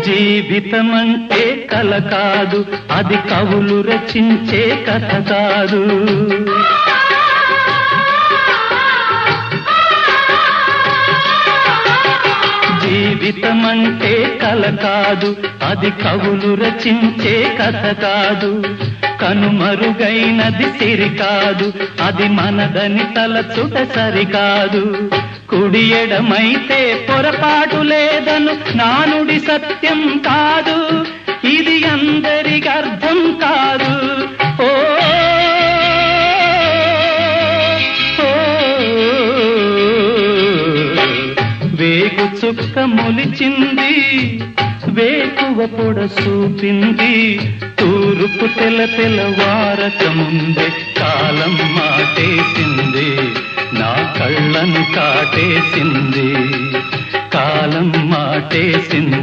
జీవితమంటే కల కాదు, అది కవులు రచించే కథ కాదు. జీవితమంటే కల కాదు, అది కవులు రచించే కథ కాదు. కనుమరుగైనది సిరి కాదు, అది మనదని తలచుట సరికాదు. కుడి ఎడమైతే పొరపాటు లేదను నానుడి సత్యం కాదు, ఇది అందరికి అర్థం కాదు. ఓ వేగు చుక్క మొలిచింది, వేకువ పొడ చూపింది, తూరుపు తెల్లవారక ముందే కాలం మాటేసింది, నా కళ్ళను కాటేసింది, కాలం మాటేసింది.